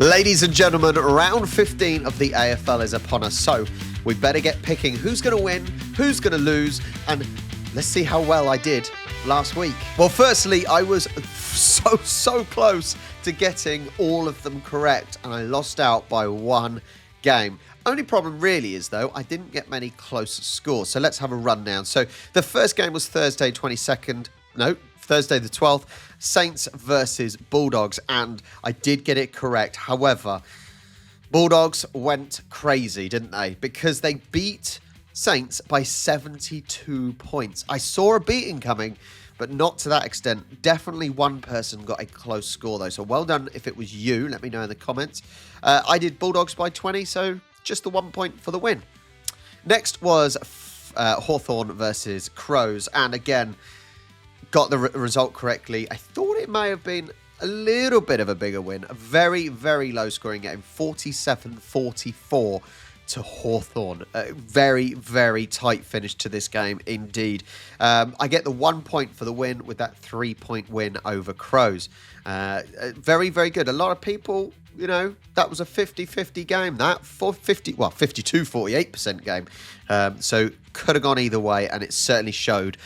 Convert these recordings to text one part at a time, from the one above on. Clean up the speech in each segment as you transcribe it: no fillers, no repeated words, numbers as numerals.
Ladies and gentlemen, round 15 of the AFL is upon us, so we better get picking who's going to win, who's going to lose, and let's see how well I did last week. Well, firstly, I was so close to getting all of them correct, and I lost out by one game. Only problem really is, though, I didn't get many close scores, so let's have a rundown. So the first game was Thursday the 12th, Saints versus Bulldogs, and I did get it correct. However, Bulldogs went crazy, didn't they? Because they beat Saints by 72 points. I saw a beating coming, but not to that extent. Definitely one person got a close score, though, so well done if it was you. Let me know in the comments. I did Bulldogs by 20, so just the 1 point for the win. Next was Hawthorn versus Crows, and again, got the result correctly. I thought it may have been a little bit of a bigger win. A very, very low scoring game. 47-44 to Hawthorn. A very, very tight finish to this game indeed. I get the 1 point for the win with that 3-point win over Crows. Very, very good. A lot of people, you know, that was a 50-50 game. That 52-48% game. So could have gone either way, and it certainly showed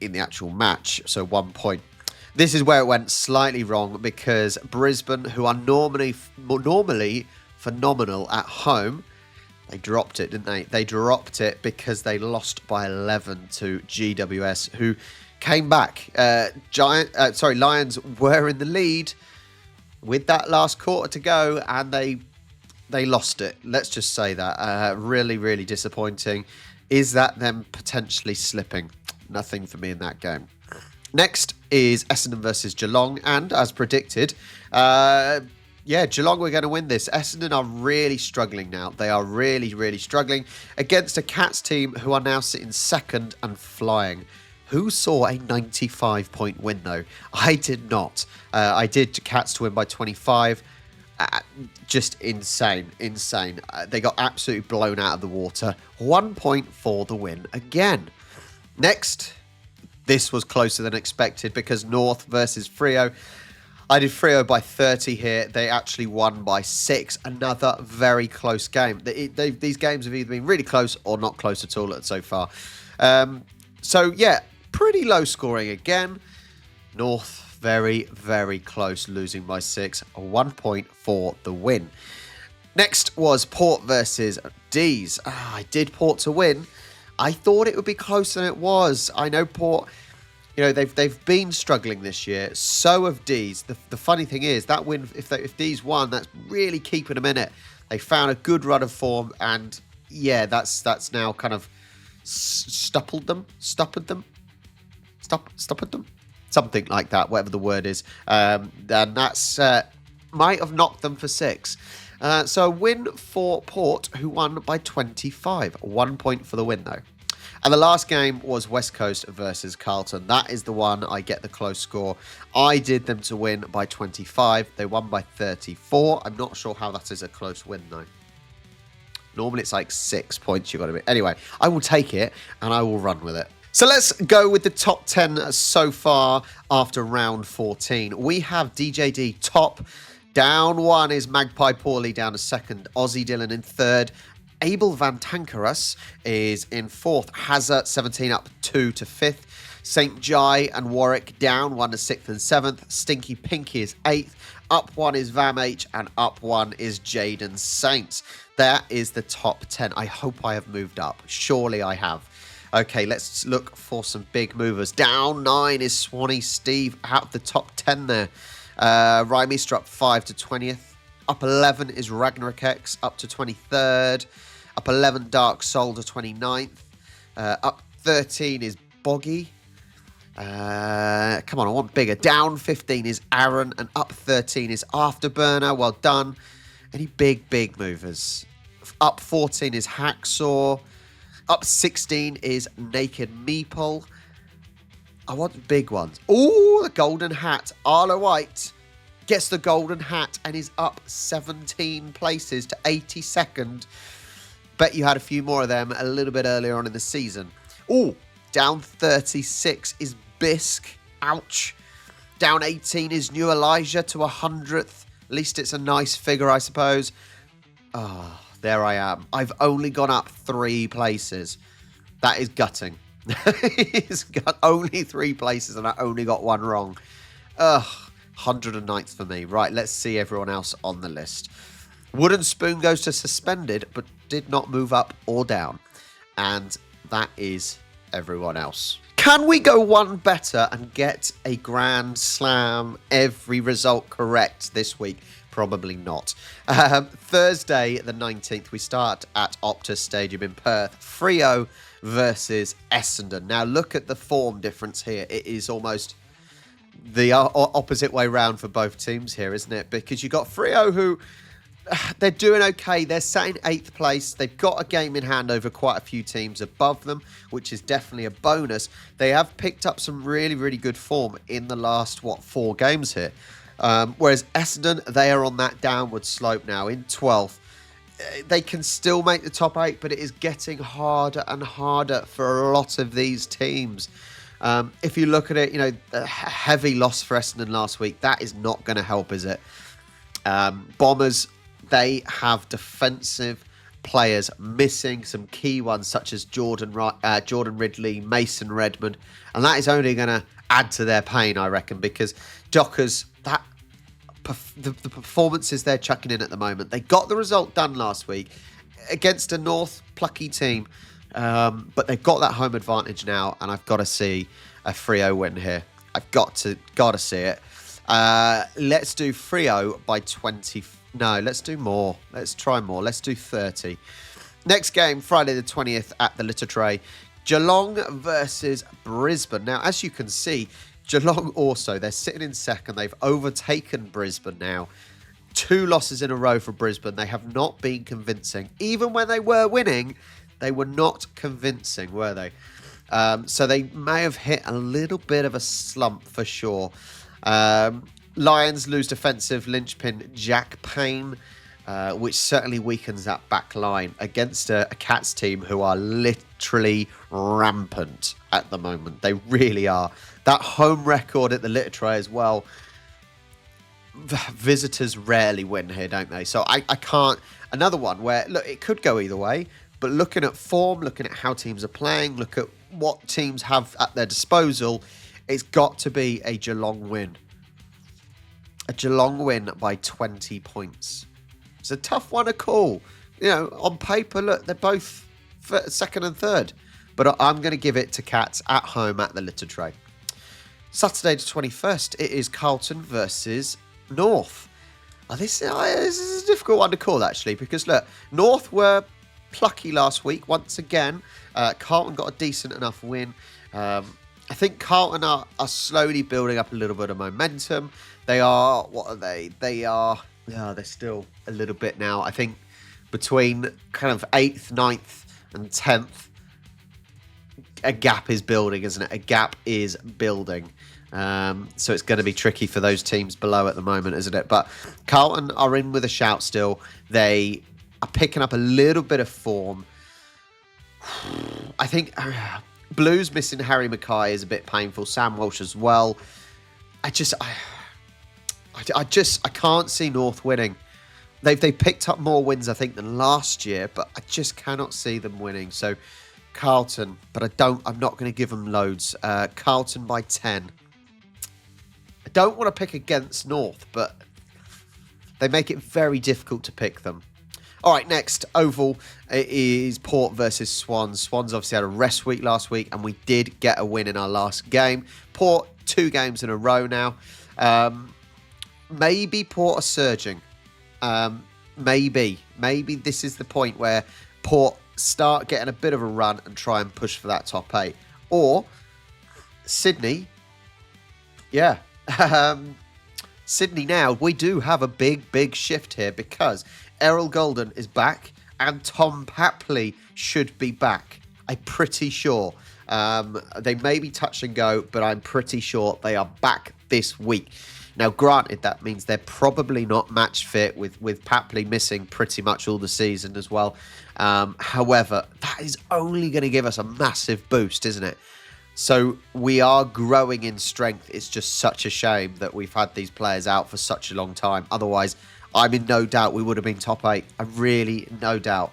in the actual match, so 1 point. This is where it went slightly wrong because Brisbane, who are normally phenomenal at home, they dropped it, didn't they? They dropped it because they lost by 11 to GWS, who came back. Lions were in the lead with that last quarter to go, and they lost it. Let's just say that. Really, really disappointing. Is that them potentially slipping? Nothing for me in that game. Next is Essendon versus Geelong, and as predicted, Geelong were going to win this. Essendon are really struggling now. They are really, really struggling against a Cats team who are now sitting second and flying. Who saw a 95-point win, though? I did not. I did Cats to win by 25. Just insane. They got absolutely blown out of the water. 1 point for the win again. Next, this was closer than expected because North versus Freo. I did Freo by 30 here. They actually won by 6. Another very close game. These games have either been really close or not close at all so far. Pretty low scoring again. North, very, very close, losing by 6. 1 point for the win. Next was Port versus D's. I did Port to win. I thought it would be closer than it was. I know Port, you know, they've been struggling this year. So have D's. The funny thing is that win, if D's won, that's really keeping them in it. They found a good run of form, and yeah, that's now kind of stoppered them, something like that, whatever the word is. And that's might have knocked them for 6. So a win for Port, who won by 25. 1 point for the win, though. And the last game was West Coast versus Carlton. That is the one I get the close score. I did them to win by 25. They won by 34. I'm not sure how that is a close win, though. Normally it's like 6 points you've got to be. Anyway, I will take it and I will run with it. So let's go with the top 10 so far after round 14. We have DJD top. Down 1 is Magpie Paulie down to 2nd. Aussie Dylan in 3rd. Abel Van Tankerus is in 4th. Hazard 17 up 2 to 5th. St. Jai and Warwick down 1 to 6th and 7th. Stinky Pinky is 8th. Up 1 is Vam H and up 1 is Jaden Saints. That is the top 10. I hope I have moved up. Surely I have. Okay, let's look for some big movers. Down 9 is Swanee Steve out of the top 10 there. Rymeister up 5 to 20th. Up 11 is Ragnarok X up to 23rd. Up 11, Dark Soul to 29th. Up 13 is Boggy. Come on, I want bigger. Down 15 is Aaron, and up 13 is Afterburner. Well done. Any big movers? Up 14 is Hacksaw. Up 16 is Naked Meeple. I want big ones. Oh, the golden hat. Arlo White gets the golden hat and is up 17 places to 82nd. Bet you had a few more of them a little bit earlier on in the season. Oh, down 36 is Bisque. Ouch. Down 18 is New Elijah to 100th. At least it's a nice figure, I suppose. Oh, there I am. I've only gone up 3 places. That is gutting. It's got only 3 places and I only got 1 wrong. Ugh, 109th for me. Right, let's see everyone else on the list. Wooden Spoon goes to suspended, but did not move up or down. And that is everyone else. Can we go one better and get a Grand Slam, every result correct this week? Probably not. Thursday, the 19th, we start at Optus Stadium in Perth. Freo versus Essendon. Now, look at the form difference here. It is almost the opposite way round for both teams here, isn't it? Because you've got Freo who... they're doing okay. They're sat in 8th place. They've got a game in hand over quite a few teams above them, which is definitely a bonus. They have picked up some really, really good form in the last, 4 games here. Whereas Essendon, they are on that downward slope now in 12th. They can still make the top 8, but it is getting harder and harder for a lot of these teams. If you look at it, a heavy loss for Essendon last week. That is not going to help, is it? Bombers, they have defensive players missing, some key ones such as Jordan Ridley, Mason Redmond, and that is only going to add to their pain, I reckon, because Dockers, the performances they're chucking in at the moment, they got the result done last week against a North plucky team, but they've got that home advantage now, and I've got to see a Freo win here. I've got to see it. Let's do Freo by 20. No, let's do more. Let's try more. Let's do 30. Next game, Friday the 20th at the Litter Tray. Geelong versus Brisbane. Now, as you can see, Geelong also, they're sitting in second. They've overtaken Brisbane now. 2 losses in a row for Brisbane. They have not been convincing. Even when they were winning, they were not convincing, were they? So they may have hit a little bit of a slump for sure. Lions lose defensive linchpin Jack Payne, which certainly weakens that back line against a Cats team who are literally rampant at the moment. They really are. That home record at the Litter Tray as well. Visitors rarely win here, don't they? So I can't... Another one where, look, it could go either way, but looking at form, looking at how teams are playing, look at what teams have at their disposal, it's got to be a Geelong win. A Geelong win by 20 points. It's a tough one to call. On paper, look, they're both second and third. But I'm going to give it to Cats at home at the Litter Tray. Saturday the 21st, it is Carlton versus North. This is a difficult one to call, actually, because, look, North were plucky last week once again. Carlton got a decent enough win. I think Carlton are slowly building up a little bit of momentum. They are, what are they? They're still a little bit now. I think between kind of 8th, 9th and 10th, a gap is building, isn't it? A gap is building. So it's going to be tricky for those teams below at the moment, isn't it? But Carlton are in with a shout still. They are picking up a little bit of form. I think Blues missing Harry Mackay is a bit painful. Sam Walsh as well. I can't see North winning. They picked up more wins, I think, than last year, but I just cannot see them winning. So Carlton, but I'm not going to give them loads. Carlton by 10. I don't want to pick against North, but they make it very difficult to pick them. All right, next, Oval is Port versus Swans. Swans obviously had a rest week last week, and we did get a win in our last game. Port, 2 games in a row now. Maybe Port are surging. Maybe this is the point where Port start getting a bit of a run and try and push for that top 8. Or Sydney, yeah. Sydney now, we do have a big shift here because Errol Golden is back and Tom Papley should be back. I'm pretty sure. They may be touch and go, but I'm pretty sure they are back this week. Now, granted, that means they're probably not match fit with Papley missing pretty much all the season as well. However, that is only going to give us a massive boost, isn't it? So we are growing in strength. It's just such a shame that we've had these players out for such a long time. Otherwise, I'm in no doubt we would have been top 8. I'm really no doubt.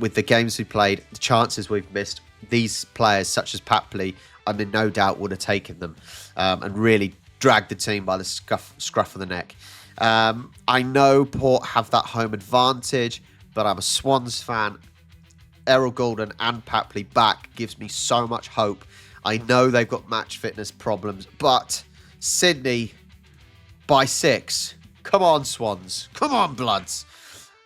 With the games we played, the chances we've missed, these players such as Papley, I'm in no doubt would have taken them and really dragged the team by the scruff of the neck. I know Port have that home advantage, but I'm a Swans fan. Errol Goulden and Papley back gives me so much hope. I know they've got match fitness problems, but Sydney by 6. Come on, Swans. Come on, Bloods.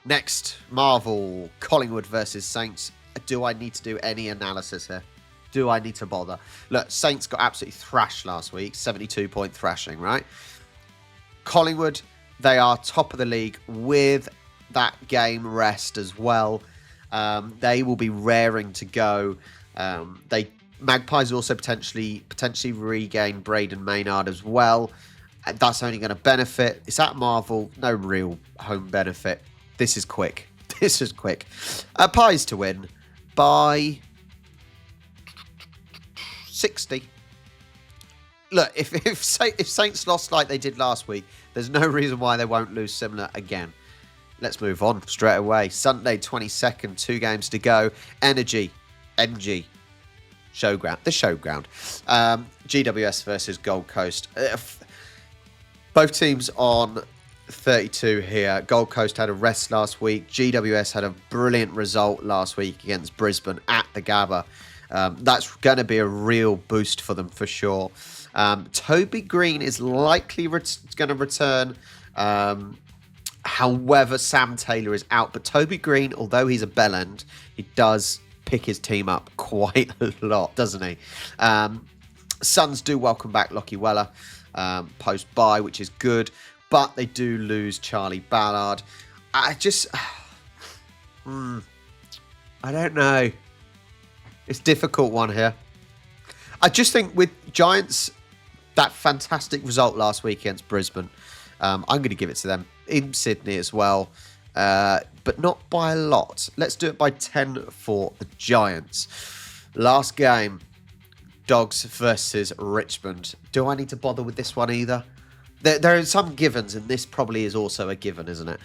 Next, Marvel, Collingwood versus Saints. Do I need to do any analysis here? Do I need to bother? Look, Saints got absolutely thrashed last week. 72-point thrashing, right? Collingwood, they are top of the league with that game rest as well. They will be raring to go. Magpies also potentially regain Braden Maynard as well. That's only going to benefit. It's at Marvel. No real home benefit. This is quick. This is quick. Pies to win by 60. Look, if Saints lost like they did last week, there's no reason why they won't lose similar again. Let's move on straight away. Sunday, 22nd, 2 games to go. NG, Showground, the Showground. GWS versus Gold Coast. Both teams on 32 here. Gold Coast had a rest last week. GWS had a brilliant result last week against Brisbane at the Gabba. That's going to be a real boost for them for sure. Toby Green is likely going to return. However, Sam Taylor is out. But Toby Green, although he's a bellend, he does pick his team up quite a lot, doesn't he? Suns do welcome back Lockie Weller post-bye, which is good. But they do lose Charlie Ballard. I don't know. It's a difficult one here. I just think with Giants, that fantastic result last week against Brisbane, I'm going to give it to them in Sydney as well, but not by a lot. Let's do it by 10 for the Giants. Last game, Dogs versus Richmond. Do I need to bother with this one either? There are some givens, and this probably is also a given, isn't it?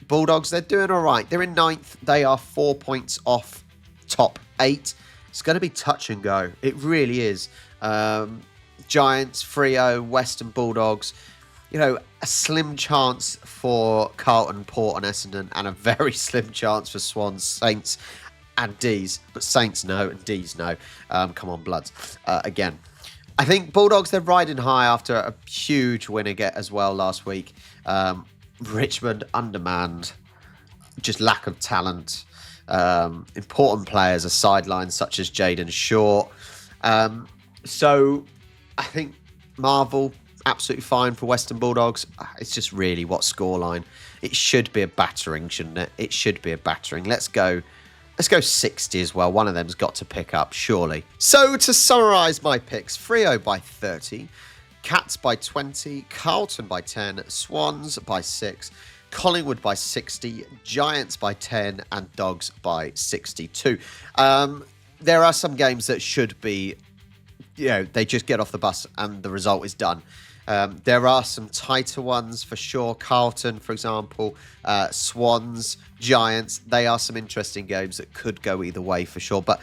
Bulldogs, they're doing all right. They're in 9th. They are 4 points off top 8. It's going to be touch and go. It really is. Giants, Freo, Western Bulldogs. You know, a slim chance for Carlton, Port and Essendon, and a very slim chance for Swans, Saints and D's. But Saints no and D's no. Come on, Bloods. Again. I think Bulldogs, they're riding high after a huge win again as well last week. Richmond, undermanned. Just lack of talent. Important players are sidelined, such as Jaden Short. So I think Marvel, absolutely fine for Western Bulldogs. It's just really what scoreline. It should be a battering, shouldn't it? It should be a battering. Let's go 60 as well. One of them's got to pick up, surely. So to summarise my picks, Freo by 30, Cats by 20, Carlton by 10, Swans by 6, Collingwood by 60, Giants by 10, and Dogs by 62. There are some games that should be, they just get off the bus and the result is done. There are some tighter ones for sure. Carlton, for example, Swans, Giants. They are some interesting games that could go either way for sure. But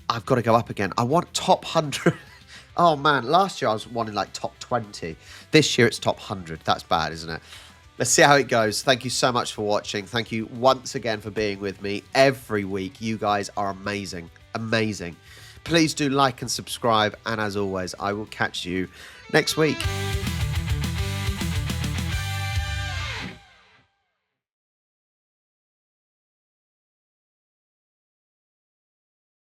I've got to go up again. I want top 100. Oh, man. Last year I was wanting like top 20. This year it's top 100. That's bad, isn't it? Let's see how it goes. Thank you so much for watching. Thank you once again for being with me every week. You guys are amazing. Amazing. Please do like and subscribe. And as always, I will catch you next week.